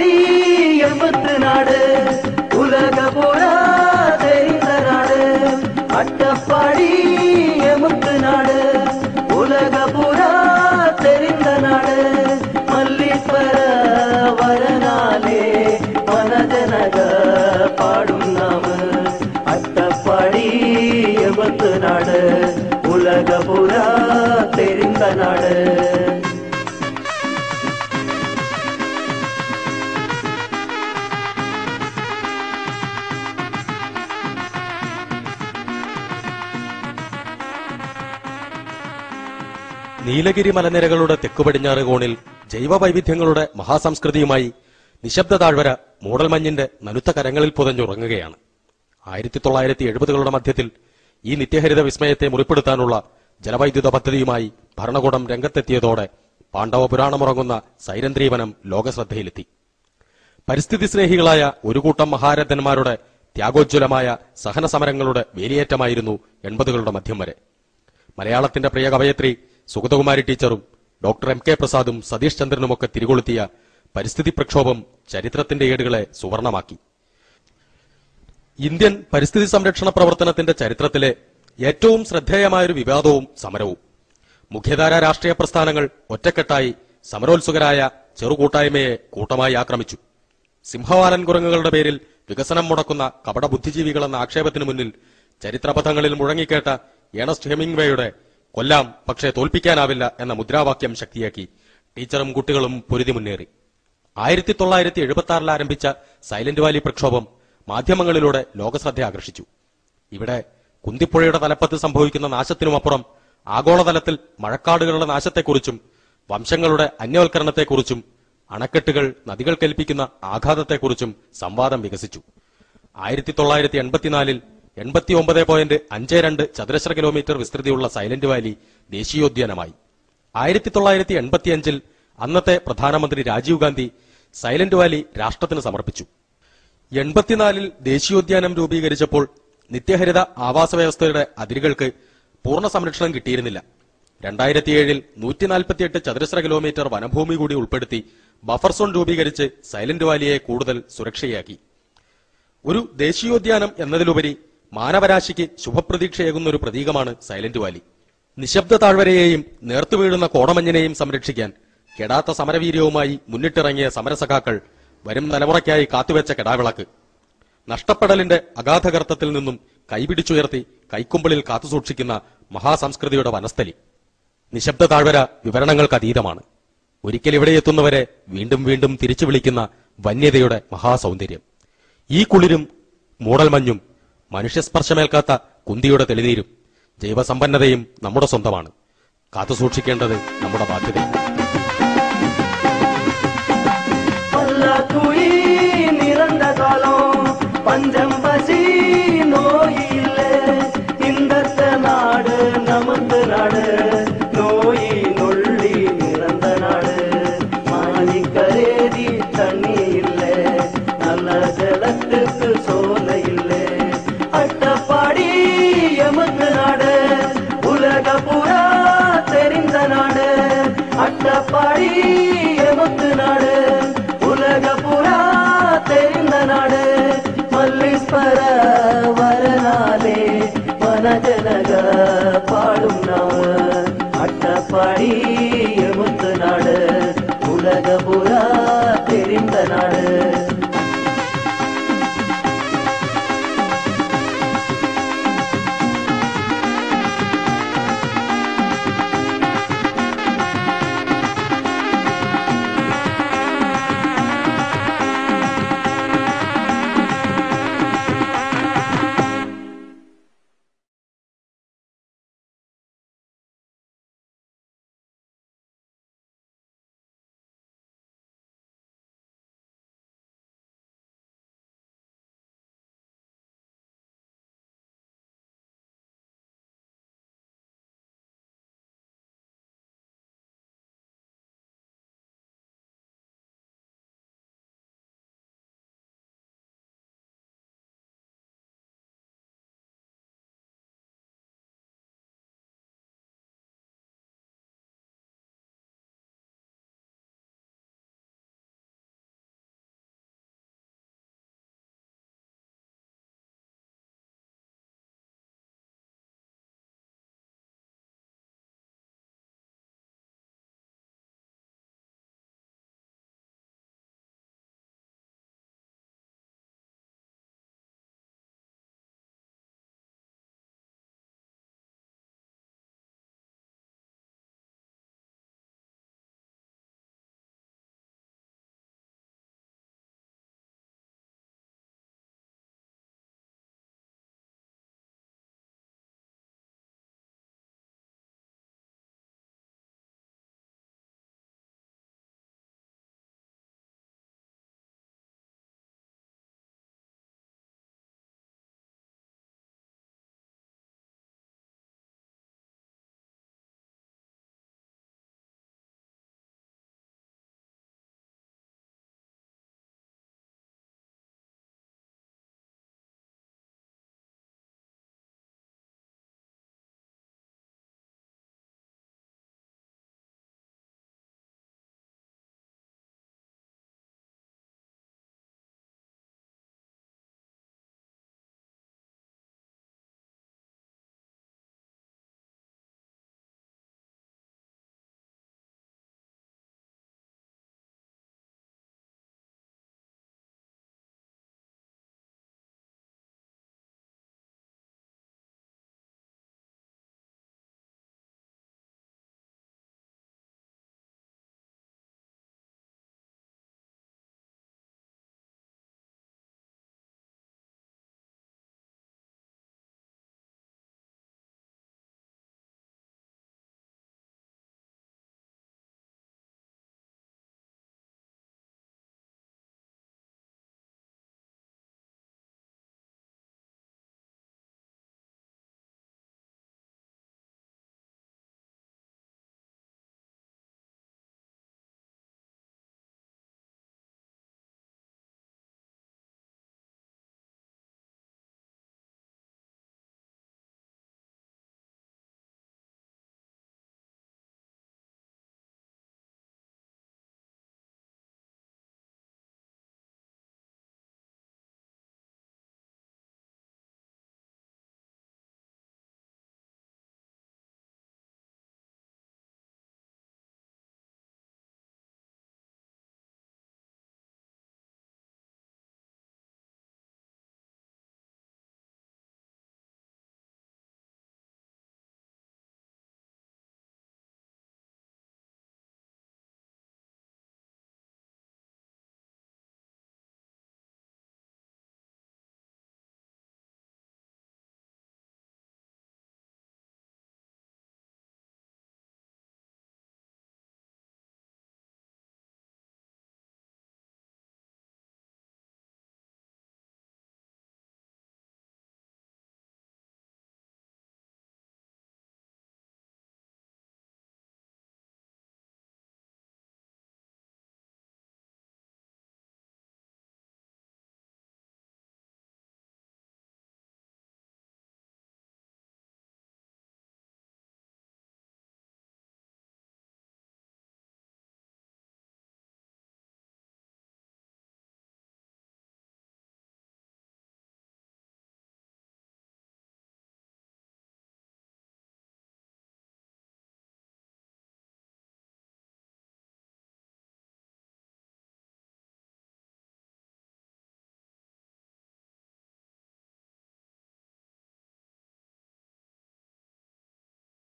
அட்டப்பாடி எம்பத்து நாடு உலக புறா தெரிந்த நாடு அட்டப்பாடி எம்பத்து நாடு உலக புறா தெரிந்த நாடு மல்லீஸ்வர வரனாலே மனஜனக பாடும் நாம அட்டப்பாடி எம்பத்து நாடு உலக புறா தெரிந்த நாடு. നീലഗിരി മലനിരകളുടെ തെക്കുപടിഞ്ഞാറ് കോണിൽ ജൈവ വൈവിധ്യങ്ങളുടെ മഹാസംസ്കൃതിയുമായി നിശബ്ദ താഴ്വര മൂടൽമഞ്ഞിന്റെ നനുത്ത കരങ്ങളിൽ പുതഞ്ഞുറങ്ങുകയാണ്. 1970കളുടെ മധ്യത്തിൽ ഈ നിത്യഹരിത വിസ്മയത്തെ മുറിപ്പെടുത്താനുള്ള ജലവൈദ്യുത പദ്ധതിയുമായി ഭരണകൂടം രംഗത്തെത്തിയതോടെ പാണ്ഡവ പുരാണമുറങ്ങുന്ന സൈരന്ധ്രീവനം ലോകശ്രദ്ധയിലെത്തി. പരിസ്ഥിതി സ്നേഹികളായ ഒരു കൂട്ടം മഹാരഥന്മാരുടെ ത്യാഗോജ്വലമായ സഹന സമരങ്ങളുടെ വേലിയേറ്റമായിരുന്നു 80കളുടെ മധ്യം വരെ. മലയാളത്തിന്റെ പ്രിയ കവയത്രി സുഗതകുമാരി ടീച്ചറും ഡോക്ടർ എം കെ പ്രസാദും സതീഷ് ചന്ദ്രനുമൊക്കെ തിരികൊളുത്തിയ പരിസ്ഥിതി പ്രക്ഷോഭം ചരിത്രത്തിന്റെ ഏടുകളെ സുവർണമാക്കി. ഇന്ത്യൻ പരിസ്ഥിതി സംരക്ഷണ പ്രവർത്തനത്തിന്റെ ചരിത്രത്തിലെ ഏറ്റവും ശ്രദ്ധേയമായൊരു വിവാദവും സമരവും. മുഖ്യധാര രാഷ്ട്രീയ പ്രസ്ഥാനങ്ങൾ ഒറ്റക്കെട്ടായി സമരോത്സുകരായ ചെറുകൂട്ടായ്മയെ കൂട്ടമായി ആക്രമിച്ചു. സിംഹവാലൻ കുരങ്ങുകളുടെ പേരിൽ വികസനം മുടക്കുന്ന കപട ബുദ്ധിജീവികളെന്ന ആക്ഷേപത്തിനു മുന്നിൽ ചരിത്രപഥങ്ങളിൽ മുഴങ്ങിക്കേട്ട ഏണസ്റ്റ് ഹെമിംഗ്വേയുടെ കൊല്ലാം പക്ഷേ തോൽപ്പിക്കാനാവില്ല എന്ന മുദ്രാവാക്യം ശക്തിയാക്കി ടീച്ചറും കുട്ടികളും പൊരുതി മുന്നേറി. 1976 ആരംഭിച്ച സൈലന്റ് വാലി പ്രക്ഷോഭം മാധ്യമങ്ങളിലൂടെ ലോകശ്രദ്ധ ആകർഷിച്ചു. ഇവിടെ കുന്തിപ്പുഴയുടെ തലപ്പത്ത് സംഭവിക്കുന്ന നാശത്തിനുമപ്പുറം ആഗോളതലത്തിൽ മഴക്കാടുകളുടെ നാശത്തെക്കുറിച്ചും വംശങ്ങളുടെ അന്യവൽക്കരണത്തെക്കുറിച്ചും അണക്കെട്ടുകൾ നദികൾക്കേൽപ്പിക്കുന്ന ആഘാതത്തെക്കുറിച്ചും സംവാദം വികസിച്ചു. 1984 89.52 ചതുരശ്ര കിലോമീറ്റർ വിസ്തൃതിയുള്ള സൈലന്റ് വാലി ദേശീയോദ്യാനമായി. 1985 അന്നത്തെ പ്രധാനമന്ത്രി രാജീവ് ഗാന്ധി സൈലന്റ് വാലി രാഷ്ട്രത്തിന് സമർപ്പിച്ചു. 84 ദേശീയോദ്യാനം രൂപീകരിച്ചപ്പോൾ നിത്യഹരിത ആവാസ വ്യവസ്ഥയുടെ അതിരുകൾക്ക് പൂർണ്ണ സംരക്ഷണം കിട്ടിയിരുന്നില്ല. 2007 148 ചതുരശ്ര കിലോമീറ്റർ വനഭൂമി കൂടി ഉൾപ്പെടുത്തി ബഫർ സോൺ രൂപീകരിച്ച് സൈലന്റ് വാലിയെ കൂടുതൽ സുരക്ഷയാക്കി. ഒരു ദേശീയോദ്യാനം എന്നതിലുപരി മാനവരാശിക്ക് ശുഭപ്രതീക്ഷയേകുന്ന ഒരു പ്രതീകമാണ് സൈലന്റ് വാലി. നിശബ്ദ താഴ്വരയെയും നേർത്തുവീഴുന്ന കോടമഞ്ഞിനെയും സംരക്ഷിക്കാൻ കെടാത്ത സമരവീര്യവുമായി മുന്നിട്ടിറങ്ങിയ സമരസഖാക്കൾ വരും തലമുറയ്ക്കായി കാത്തുവെച്ച കെടാവിളക്ക്. നഷ്ടപ്പെടലിന്റെ അഗാധഗർത്തത്തിൽ നിന്നും കൈപിടിച്ചുയർത്തി കൈക്കുമ്പിളിൽ കാത്തുസൂക്ഷിക്കുന്ന മഹാസംസ്കൃതിയുടെ വനസ്ഥലി. നിശബ്ദ താഴ്വര വിവരണങ്ങൾക്ക് അതീതമാണ്. ഒരിക്കൽ ഇവിടെ എത്തുന്നവരെ വീണ്ടും വീണ്ടും തിരിച്ചു വിളിക്കുന്ന വന്യതയുടെ മഹാസൗന്ദര്യം. ഈ കുളിരും മൂടൽമഞ്ഞും മനുഷ്യസ്പർശമേൽക്കാത്ത കുന്തിയുടെ തെളിനീരും ജൈവസമ്പന്നതയും നമ്മുടെ സ്വന്തമാണ്. കാത്തുസൂക്ഷിക്കേണ്ടത് നമ്മുടെ ബാധ്യതയാണ്. பஞ்சம் பசி நோயில்லை இந்த நாடு நமது நாடு நோய் நொள்ளி நிறந்த நாடு மாணிக்கரேதி தண்ணி இல்லை நல்ல ஜலத்துக்கு சோலை இல்லை அட்டப்பாடி எமது நாடு உலக புறா தெரிந்த நாடு அட்டப்பாடி எமது நாடு உலக புறா தெரிந்த நாடு மல்லீஸ்வர வரனாலே மனஜனக பாடும் நாம அட்டப்பாடி